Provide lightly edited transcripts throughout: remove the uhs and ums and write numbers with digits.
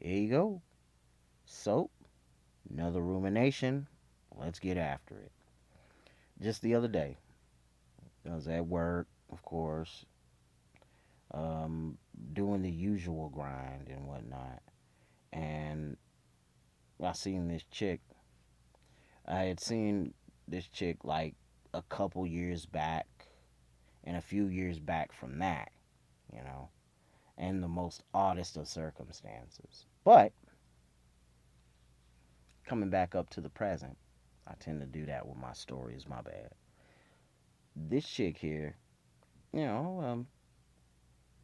Here you go. Soap, another rumination. Let's get after it. Just the other day, I was at work, of course, um, doing the usual grind and whatnot. And I seen this chick. I had seen this chick like a couple years back and a few years back from that, you know, in the most oddest of circumstances. But coming back up to the present, I tend to do that with my stories, my bad. This chick here, you know,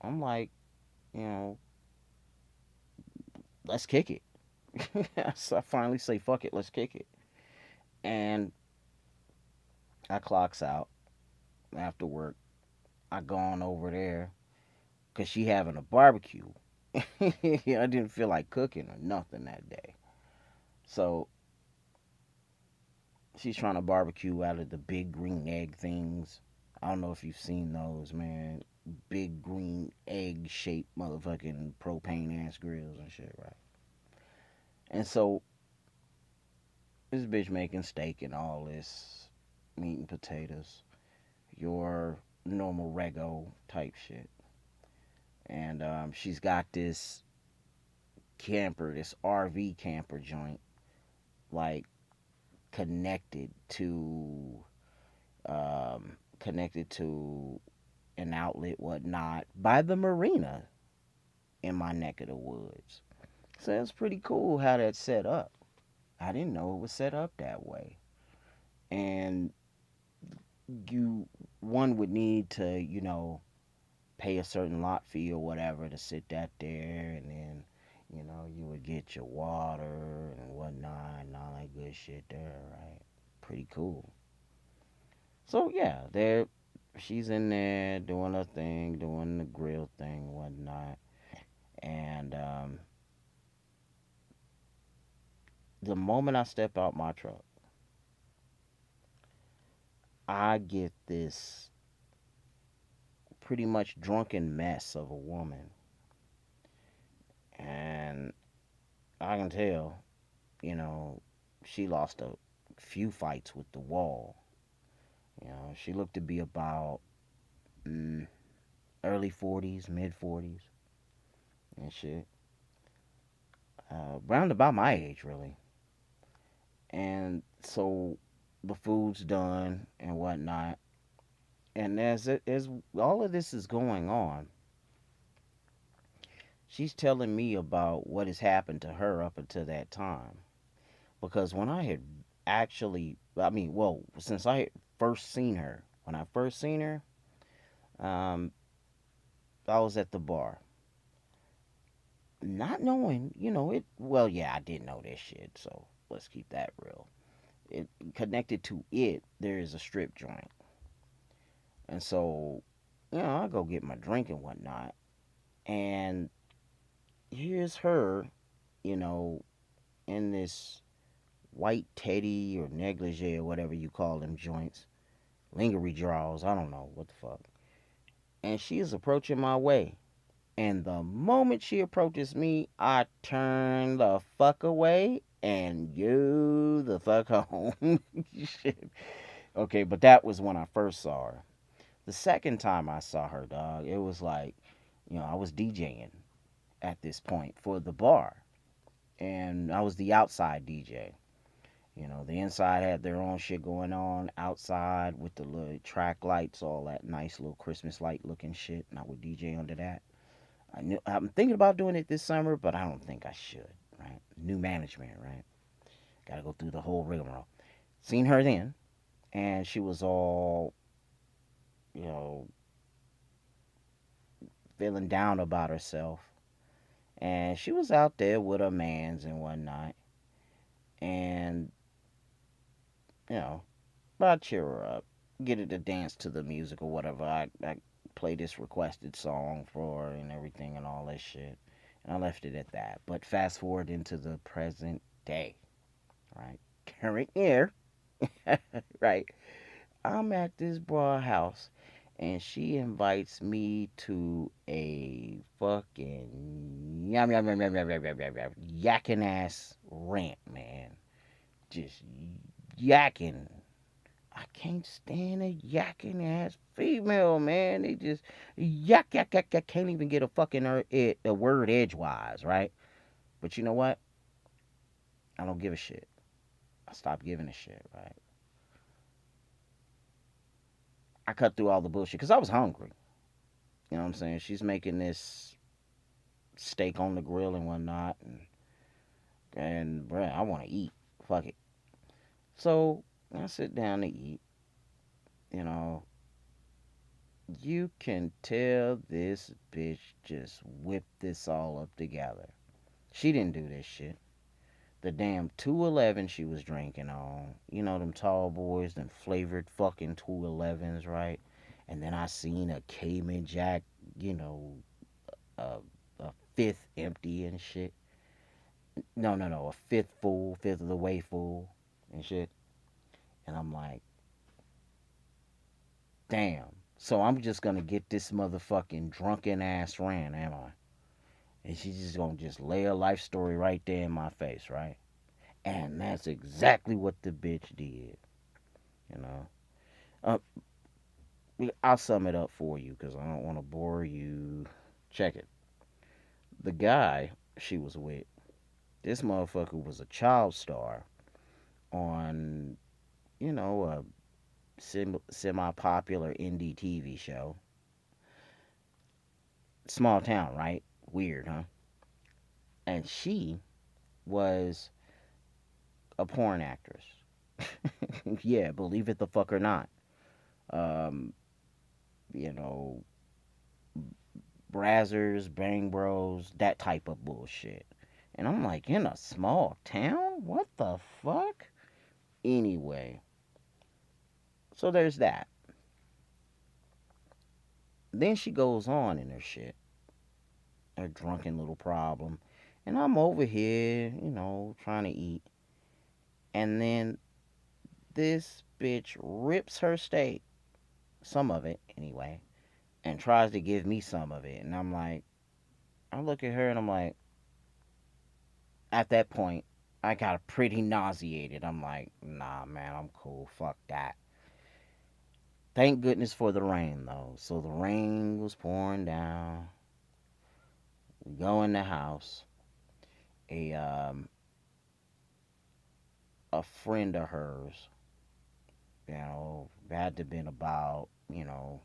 I'm like, you know, let's kick it. So I finally say, fuck it, let's kick it. And I clocks out after work. I go on over there because she having a barbecue. I didn't feel like cooking or nothing that day. So she's trying to barbecue out of the big green egg things. I don't know if you've seen those, man. Big green egg shaped motherfucking propane ass grills and shit, right? And so this bitch making steak and all this meat and potatoes, your normal rego type shit. And she's got this camper, this RV camper joint, like connected to connected to an outlet, whatnot, by the marina in my neck of the woods. So it's pretty cool how that's set up. I didn't know it was set up that way. And you one would need to, pay a certain lot fee or whatever to sit that there, and then you would get your water and whatnot and all that good shit there, right? Pretty cool. So yeah, there she's in there doing her thing, doing the grill thing, whatnot. And the moment I step out my truck, I get this pretty much drunken mess of a woman. And I can tell, you know, she lost a few fights with the wall. She looked to be about mm, early 40s, mid 40s, and shit. Round about my age, really. And so the food's done and whatnot. And as all of this is going on, she's telling me about what has happened to her up until that time. Because when I had I mean, well, since I had first seen her, when I first seen her, um, I was at the bar. Not knowing, well, yeah, I did know this shit, so let's keep that real. It connected to it, there is a strip joint. And so, I go get my drink and whatnot. And here's her, you know, in this white teddy or negligee or whatever you call them joints. Lingerie draws, I don't know what the fuck. And she is approaching my way. And the moment she approaches me, I turn the fuck away and go the fuck home. Shit. Okay, but that was when I first saw her. The second time I saw her, dog, it was like, I was DJing at this point for the bar. And I was the outside DJ. The inside had their own shit going on. Outside with the little track lights, all that nice little Christmas light looking shit. And I would DJ under that. I'm thinking about doing it this summer, but I don't think I should. Right? New management, right? Got to go through the whole rigmarole. Seen her then, and she was all, you know, feeling down about herself. And she was out there with her mans and whatnot. And, you know, I cheer her up, get her to dance to the music or whatever. I play this requested song for her and everything and all that shit. And I left it at that. But fast forward into the present day, right? Current year, right? I'm at this broad house and she invites me to a fucking yum yum yum yum yum yum yum yum, yum, yakking ass rant, man. Just yakking. I can't stand a yakking ass female, man. They just yak yak yak yak. Can't even get a fucking a word edgewise, right? But you know what? I don't give a shit. I stopped giving a shit, right? I cut through all the bullshit because I was hungry. You know what I'm saying? She's making this steak on the grill and whatnot, and bruh, I want to eat. Fuck it. So I sit down to eat. You know, you can tell this bitch just whipped this all up together. She didn't do this shit. The damn 211 she was drinking on. You know them tall boys, them flavored fucking 211s, right? And then I seen a Cayman Jack, you know, a, a fifth empty and shit. No, no, no, a fifth full, fifth of the way full and shit. And I'm like, damn. So I'm just gonna get this motherfucking drunken ass ran, am I? And she's just gonna just lay a life story right there in my face, right? And that's exactly what the bitch did, you know. Uh, I'll sum it up for you because I don't want to bore you. Check it. The guy she was with, this motherfucker was a child star on, you know, a semi popular indie TV show. Small town, right? Weird, huh? And she was a porn actress. Yeah, believe it the fuck or not. Um, you know, Brazzers, Bang Bros, that type of bullshit. And I'm like, in a small town? What the fuck? Anyway, so there's that. Then she goes on in her shit, her drunken little problem. And I'm over here, you know, trying to eat. And then this bitch rips her steak, some of it anyway, and tries to give me some of it. And I'm like, I look at her and I'm like, at that point, I got pretty nauseated. I'm like, nah, man, I'm cool. Fuck that. Thank goodness for the rain, though. So the rain was pouring down. We go in the house. A a friend of hers, you know, had to been about, you know,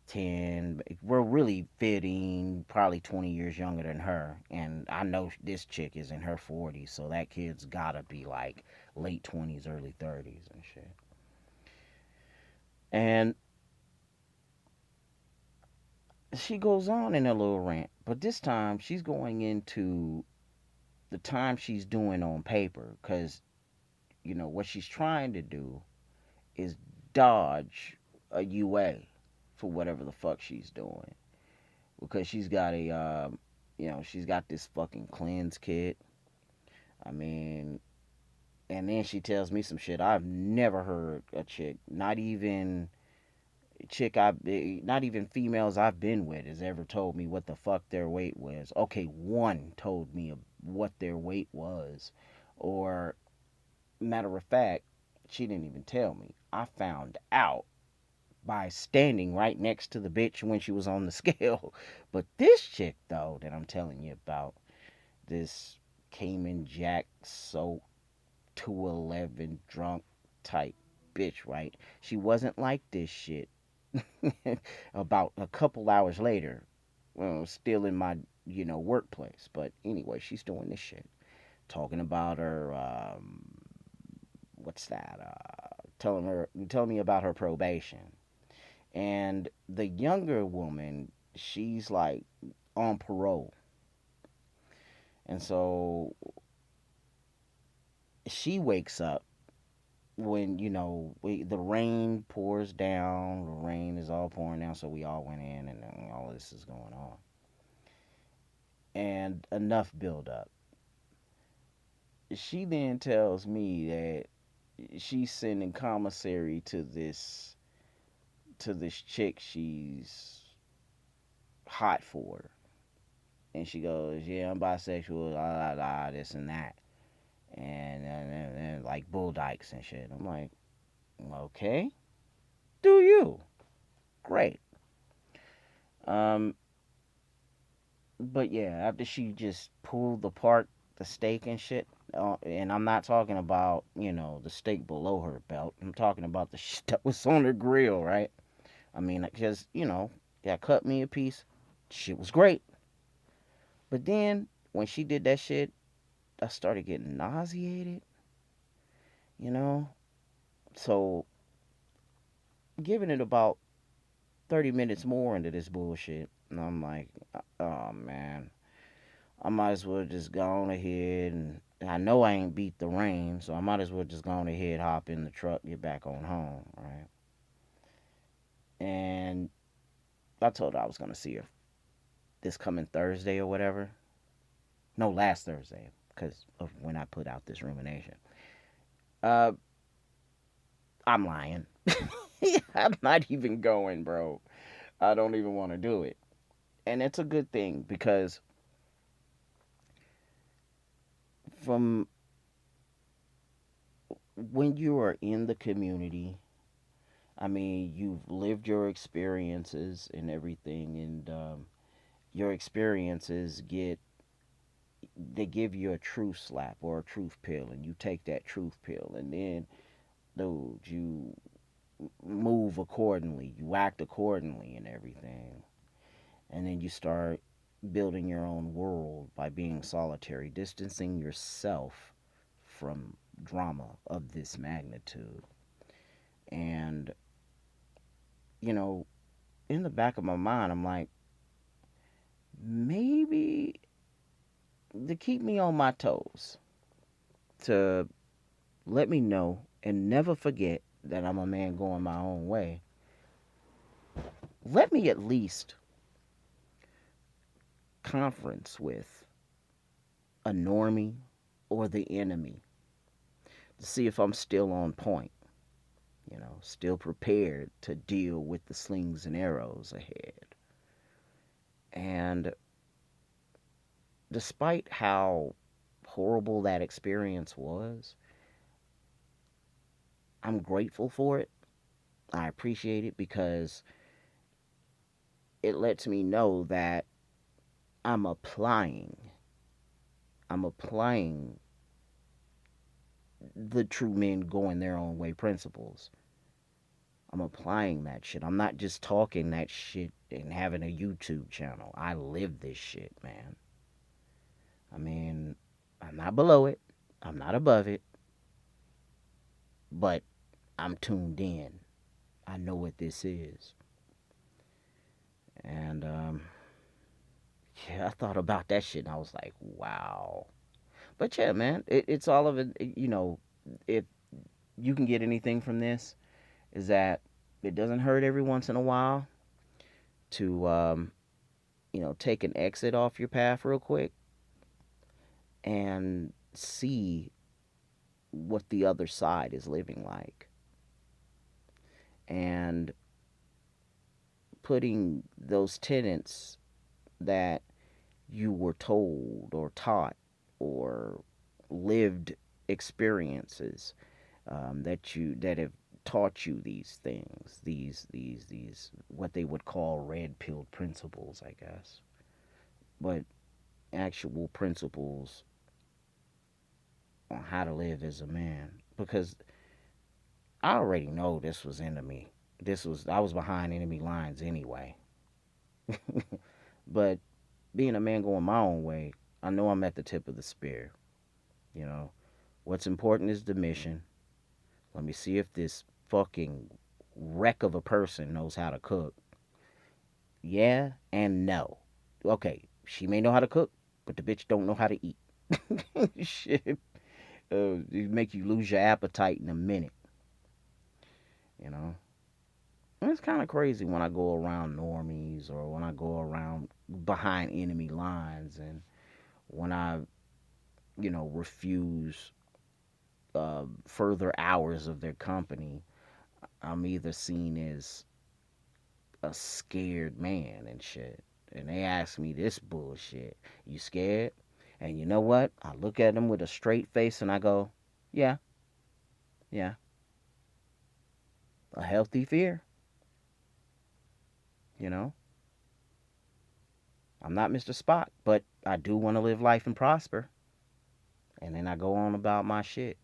10. We're really fitting, probably 20 years younger than her. And I know this chick is in her 40s, so that kid's gotta be like late 20s, early 30s and shit. And she goes on in a little rant, but this time she's going into the time she's doing on paper because, you know, what she's trying to do is dodge a UA for whatever the fuck she's doing because she's got a, you know, she's got this fucking cleanse kit. I mean, and then she tells me some shit I've never heard a chick, not even females I've been with has ever told me what the fuck their weight was. Okay, one told me what their weight was, or matter of fact, she didn't even tell me. I found out by standing right next to the bitch when she was on the scale. But this chick though that I'm telling you about, this Cayman Jack soap 211 drunk type bitch, right? She wasn't like this shit about a couple hours later, well, still in my, you know, workplace. But anyway, she's doing this shit, talking about her, what's that? Telling me about her probation, and the younger woman, she's like on parole, and so she wakes up when, you know, the rain pours down. The rain is all pouring down, so we all went in, and all this is going on, and enough build up. She then tells me that she's sending commissary to this chick she's hot for. And she goes, yeah, I'm bisexual, la la la, this and that. And like bull dykes and shit. I'm like, okay, do you? Great. Um, but yeah, after she just pulled apart the steak and shit, and I'm not talking about, the steak below her belt. I'm talking about the shit that was on her grill, right? I mean, because, yeah, cut me a piece. Shit was great. But then when she did that shit, I started getting nauseated, you know? So giving it about 30 minutes more into this bullshit, and I'm like, oh man, I might as well just go on ahead, and I know I ain't beat the rain, so I might as well just go on ahead, hop in the truck, get back on home, right? And I told her I was gonna see her this coming Thursday or whatever. No, last Thursday, because of when I put out this rumination. Uh, I'm lying. I'm not even going, bro. I don't even want to do it. And it's a good thing because from when you are in the community, I mean, you've lived your experiences and everything, and your experiences they give you a truth slap or a truth pill, and you take that truth pill, and then, dude, you move accordingly, you act accordingly, and everything, and then you start building your own world by being solitary, distancing yourself from drama of this magnitude. And, you know, in the back of my mind, I'm like, maybe to keep me on my toes, to let me know and never forget that I'm a man going my own way, let me at least conference with a normie or the enemy to see if I'm still on point, still prepared to deal with the slings and arrows ahead. And despite how horrible that experience was, I'm grateful for it. I appreciate it because it lets me know that I'm applying. I'm applying the true men going their own way principles. I'm applying that shit. I'm not just talking that shit and having a YouTube channel. I live this shit, man. I mean, I'm not below it. I'm not above it. But I'm tuned in. I know what this is. And yeah, I thought about that shit and I was like, wow. But yeah, man, it's all of it. If you can get anything from this, is that it doesn't hurt every once in a while to, take an exit off your path real quick and see what the other side is living like. And putting those tenets that you were told or taught or lived experiences that have taught you these things, these what they would call red pilled principles, I guess, but actual principles on how to live as a man. Because I already know this was enemy. I was behind enemy lines anyway. But being a man going my own way, I know I'm at the tip of the spear. You know, what's important is the mission. Let me see if this fucking wreck of a person knows how to cook. Yeah and no. Okay, she may know how to cook, but the bitch don't know how to eat. Shit, it make you lose your appetite in a minute. You know, and it's kind of crazy when I go around normies or when I go around behind enemy lines and when I, refuse further hours of their company. I'm either seen as a scared man and shit. and they ask me this bullshit. You scared? And you know what? I look at them with a straight face and I go, yeah, yeah, a healthy fear. You know, I'm not Mr. Spock, but I do want to live life and prosper. And then I go on about my shit.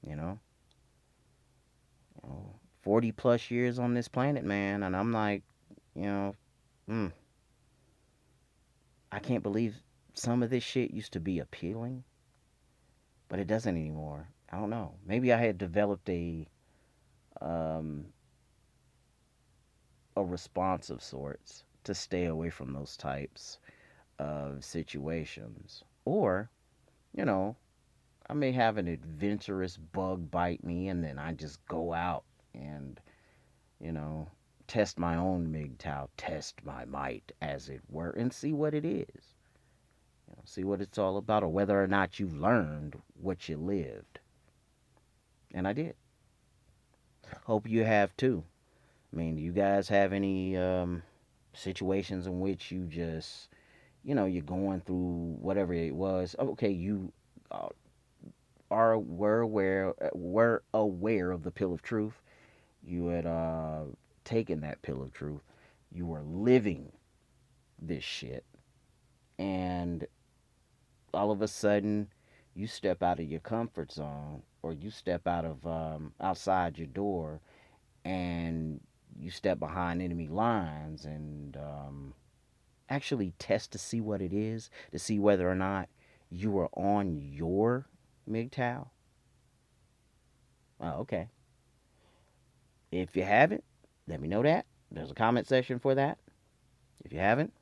You know, 40 plus years on this planet, man, and I'm like, you know, mm, I can't believe some of this shit used to be appealing, but it doesn't anymore. I don't know. Maybe I had developed um, a response of sorts to stay away from those types of situations, or you know, I may have an adventurous bug bite me, and then I just go out and you know test my own MGTOW, test my might, as it were, and see what it is. See what it's all about, or whether or not you learned what you lived. And I did. Hope you have too. I mean, do you guys have any situations in which you just, you're going through whatever it was? Okay, you uh, were aware of the pill of truth. You had taken that pill of truth. You were living this shit, and all of a sudden you step out of your comfort zone, or you step out of outside your door, and you step behind enemy lines, and actually test to see what it is, to see whether or not you are on your MGTOW. Oh, okay. If you haven't, let me know that. There's a comment section for that. If you haven't,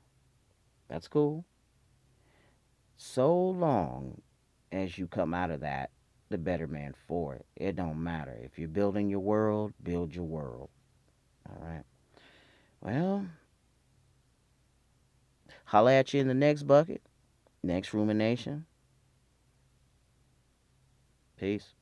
that's cool. So long as you come out of that the better man for it. It don't matter. If you're building your world, build your world. All right. Well, holla at you in the next bucket, next rumination. Peace.